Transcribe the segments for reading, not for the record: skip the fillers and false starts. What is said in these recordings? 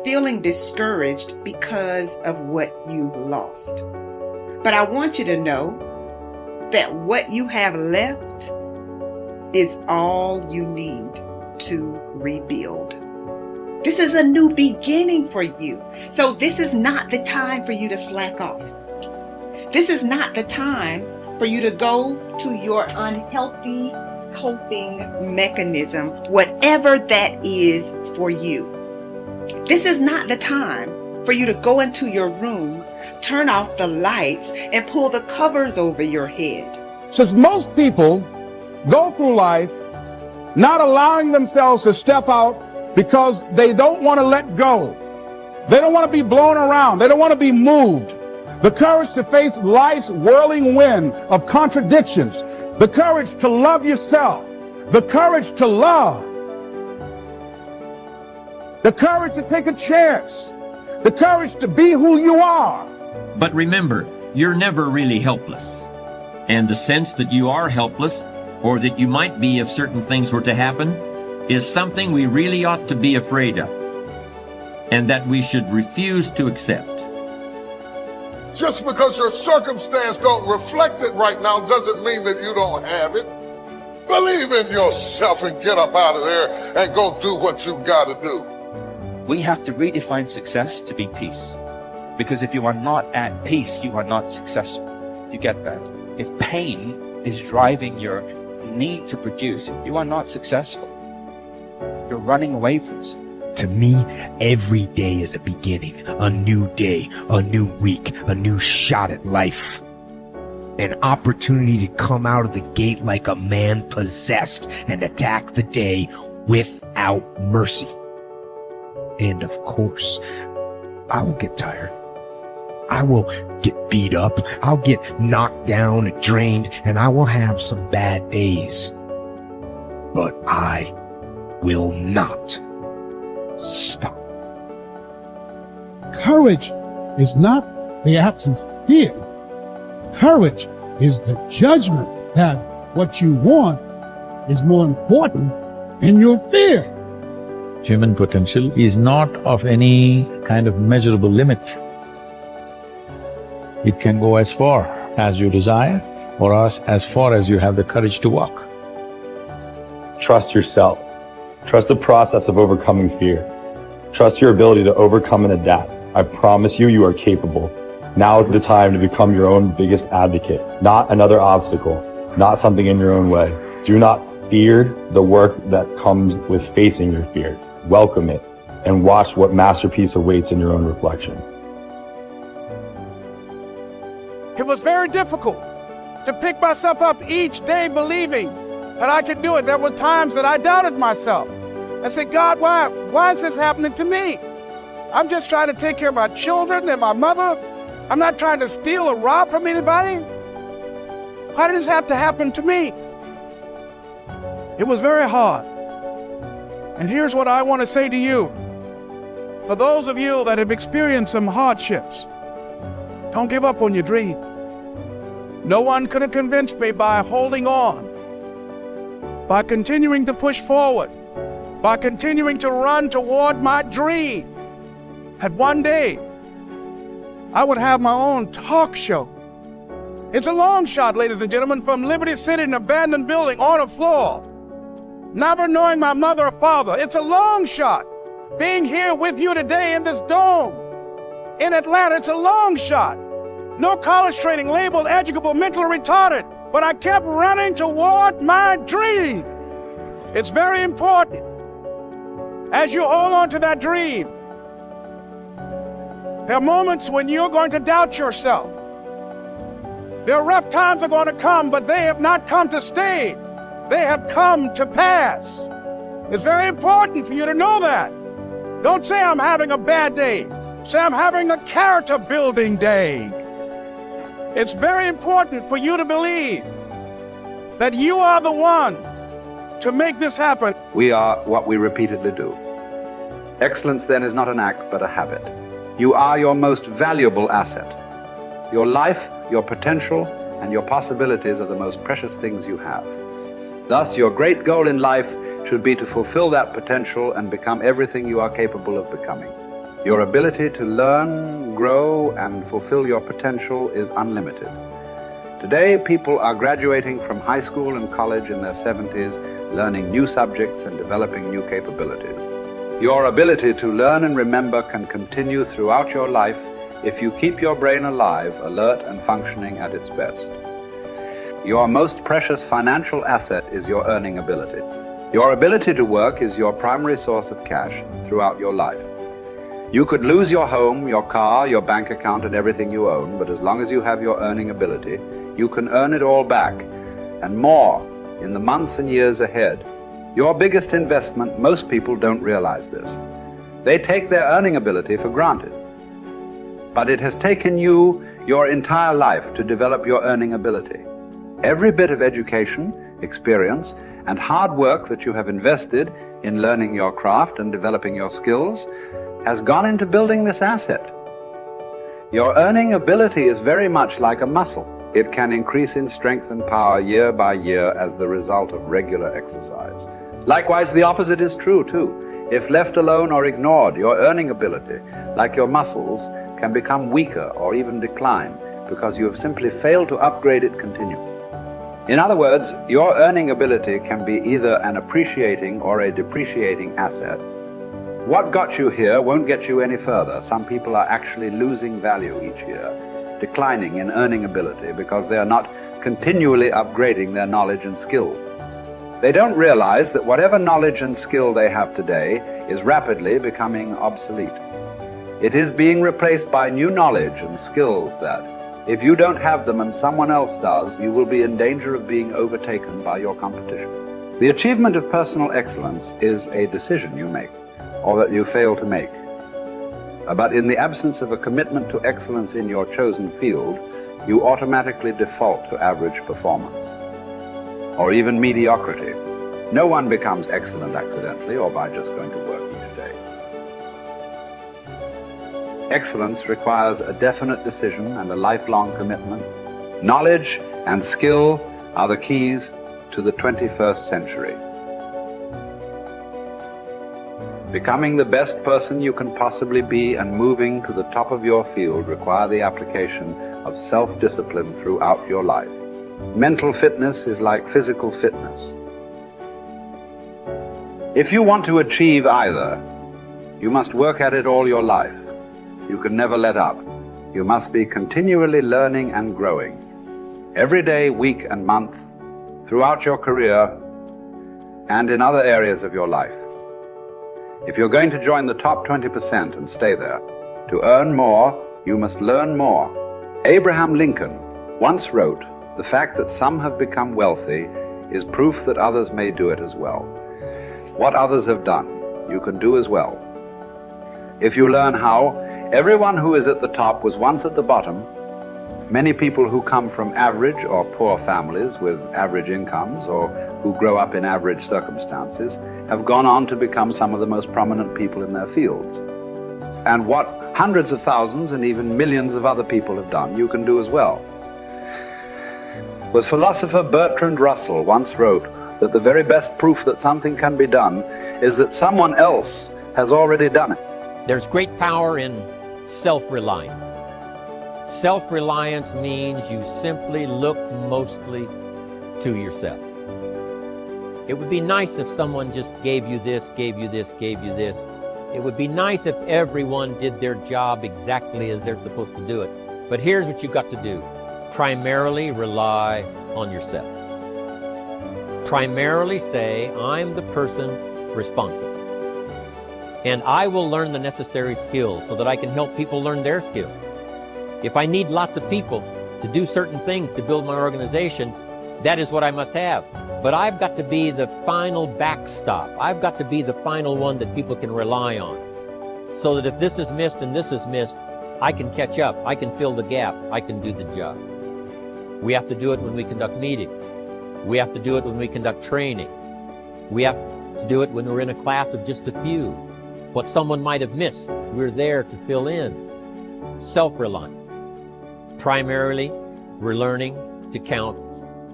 feeling discouraged because of what you've lost. But I want you to know that what you have left is all you need to rebuild. This is a new beginning for you. So this is not the time for you to slack off. This is not the time for you to go to your unhealthy coping mechanism, whatever that is for you. This is not the time for you to go into your room, turn off the lights, and pull the covers over your head. Since most people go through life not allowing themselves to step out because they don't want to let go. They don't want to be blown around. They don't want to be moved. The courage to face life's whirling wind of contradictions. The courage to love yourself. The courage to love. The courage to take a chance. The courage to be who you are. But remember, you're never really helpless. And the sense that you are helpless, or that you might be if certain things were to happen, is something we really ought to be afraid of, and that we should refuse to accept. Just because your circumstance don't reflect it right now doesn't mean that you don't have it. Believe in yourself and get up out of there and go do what you got to do. We have to redefine success to be peace. Because if you are not at peace, you are not successful. If you get that. If pain is driving your need to produce, if you are not successful, you're running away from something. To me, every day is a beginning, a new day, a new week, a new shot at life. An opportunity to come out of the gate like a man possessed and attack the day without mercy. And of course, I will get tired. I will get beat up. I'll get knocked down and drained, and I will have some bad days. But I will not stop. Courage is not the absence of fear. Courage is the judgment that what you want is more important than your fear. Human potential is not of any kind of measurable limit. It can go as far as you desire or as far as you have the courage to walk. Trust yourself. Trust the process of overcoming fear. Trust your ability to overcome and adapt. I promise you, you are capable. Now is the time to become your own biggest advocate, not another obstacle, not something in your own way. Do not fear the work that comes with facing your fear. Welcome it and watch what masterpiece awaits in your own reflection. It was very difficult to pick myself up each day believing that I could do it. There were times that I doubted myself. I said, God, why is this happening to me? I'm just trying to take care of my children and my mother. I'm not trying to steal or rob from anybody. Why did this have to happen to me? It was very hard. And here's what I want to say to you. For those of you that have experienced some hardships, don't give up on your dream. No one could have convinced me by holding on, by continuing to push forward, by continuing to run toward my dream, that one day I would have my own talk show. It's a long shot, ladies and gentlemen, from Liberty City, an abandoned building on a floor, never knowing my mother or father. It's a long shot. Being here with you today in this dome in Atlanta, it's a long shot. No college training, labeled educable, mentally retarded, but I kept running toward my dream. It's very important as you hold on to that dream. There are moments when you're going to doubt yourself. There are rough times that are going to come, but they have not come to stay. They have come to pass. It's very important for you to know that. Don't say I'm having a bad day. Say I'm having a character building day. It's very important for you to believe that you are the one to make this happen. We are what we repeatedly do. Excellence then is not an act, but a habit. You are your most valuable asset. Your life, your potential, and your possibilities are the most precious things you have. Thus, your great goal in life should be to fulfill that potential and become everything you are capable of becoming. Your ability to learn, grow, and fulfill your potential is unlimited. Today, people are graduating from high school and college in their 70s, learning new subjects and developing new capabilities. Your ability to learn and remember can continue throughout your life if you keep your brain alive, alert, and functioning at its best. Your most precious financial asset is your earning ability. Your ability to work is your primary source of cash throughout your life. You could lose your home, your car, your bank account, and everything you own, but as long as you have your earning ability, you can earn it all back, and more, in the months and years ahead. Your biggest investment, most people don't realize this. They take their earning ability for granted. But it has taken you your entire life to develop your earning ability. Every bit of education, experience, and hard work that you have invested in learning your craft and developing your skills has gone into building this asset. Your earning ability is very much like a muscle. It can increase in strength and power year by year as the result of regular exercise. Likewise, the opposite is true too. If left alone or ignored, your earning ability, like your muscles, can become weaker or even decline because you have simply failed to upgrade it continually. In other words, your earning ability can be either an appreciating or a depreciating asset. What got you here won't get you any further. Some people are actually losing value each year, declining in earning ability because they are not continually upgrading their knowledge and skill. They don't realize that whatever knowledge and skill they have today is rapidly becoming obsolete. It is being replaced by new knowledge and skills that, if you don't have them and someone else does, you will be in danger of being overtaken by your competition. The achievement of personal excellence is a decision you make, or that you fail to make. But in the absence of a commitment to excellence in your chosen field, you automatically default to average performance, or even mediocrity. No one becomes excellent accidentally or by just going to work each day. Excellence requires a definite decision and a lifelong commitment. Knowledge and skill are the keys to the 21st century. Becoming the best person you can possibly be and moving to the top of your field require the application of self-discipline throughout your life. Mental fitness is like physical fitness. If you want to achieve either, you must work at it all your life. You can never let up. You must be continually learning and growing. Every day, week, and month, throughout your career, and in other areas of your life. If you're going to join the top 20% and stay there, to earn more, you must learn more. Abraham Lincoln once wrote, "The fact that some have become wealthy is proof that others may do it as well." What others have done, you can do as well. If you learn how, everyone who is at the top was once at the bottom. Many people who come from average or poor families with average incomes or who grow up in average circumstances have gone on to become some of the most prominent people in their fields. And what hundreds of thousands and even millions of other people have done, you can do as well. The philosopher Bertrand Russell once wrote that the very best proof that something can be done is that someone else has already done it. There's great power in self-reliance. Self-reliance means you simply look mostly to yourself. It would be nice if someone just gave you this, gave you this, gave you this. It would be nice if everyone did their job exactly as they're supposed to do it. But here's what you've got to do. Primarily rely on yourself. Primarily say, I'm the person responsible. And I will learn the necessary skills so that I can help people learn their skills. If I need lots of people to do certain things to build my organization, that is what I must have. But I've got to be the final backstop. I've got to be the final one that people can rely on. So that if this is missed and this is missed, I can catch up. I can fill the gap. I can do the job. We have to do it when we conduct meetings. We have to do it when we conduct training. We have to do it when we're in a class of just a few. What someone might have missed, we're there to fill in. Self-reliant. Primarily, we're learning to count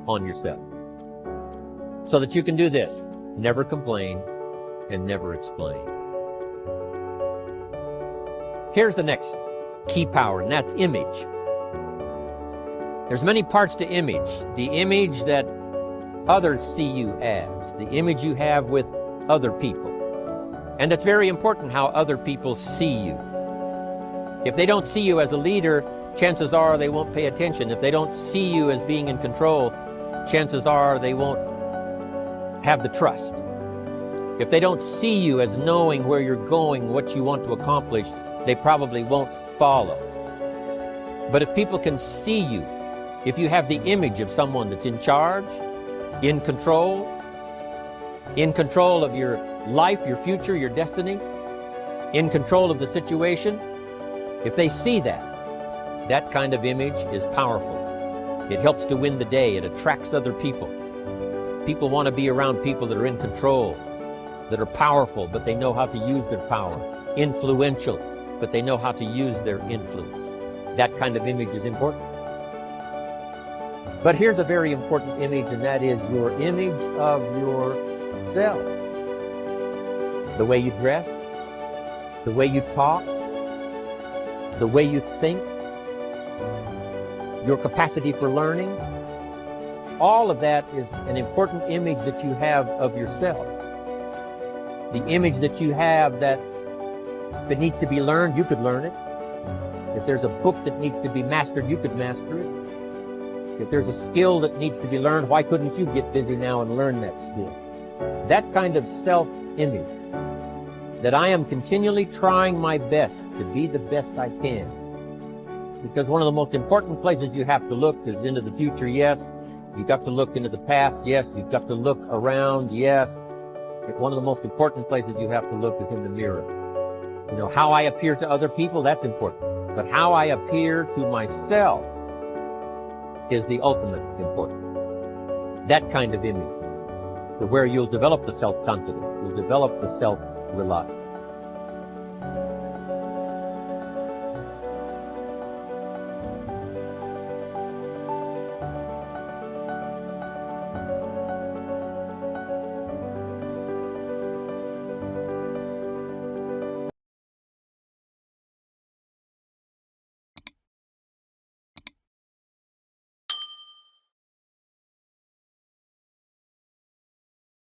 on yourself. So that you can do this, never complain and never explain. Here's the next key power, and that's image. There's many parts to image. The image that others see you as, the image you have with other people. And it's very important how other people see you. If they don't see you as a leader, chances are they won't pay attention. If they don't see you as being in control, chances are they won't have the trust. If they don't see you as knowing where you're going, what you want to accomplish, they probably won't follow. But if people can see you, if you have the image of someone that's in charge, in control of your life, your future, your destiny, in control of the situation, if they see that, that kind of image is powerful. It helps to win the day. It attracts other people. People want to be around people that are in control, that are powerful, but they know how to use their power. Influential, but they know how to use their influence. That kind of image is important. But here's a very important image, and that is your image of yourself. The way you dress, the way you talk, the way you think, your capacity for learning. All of that is an important image that you have of yourself. The image that you have that if it needs to be learned, you could learn it. If there's a book that needs to be mastered, you could master it. If there's a skill that needs to be learned, why couldn't you get busy now and learn that skill? That kind of self-image, that I am continually trying my best to be the best I can. Because one of the most important places you have to look is into the future, yes. You've got to look into the past, yes. You've got to look around, yes. But one of the most important places you have to look is in the mirror. You know, how I appear to other people, that's important. But how I appear to myself is the ultimate important. That kind of image, to where you'll develop the self-confidence, you'll develop the self-reliance.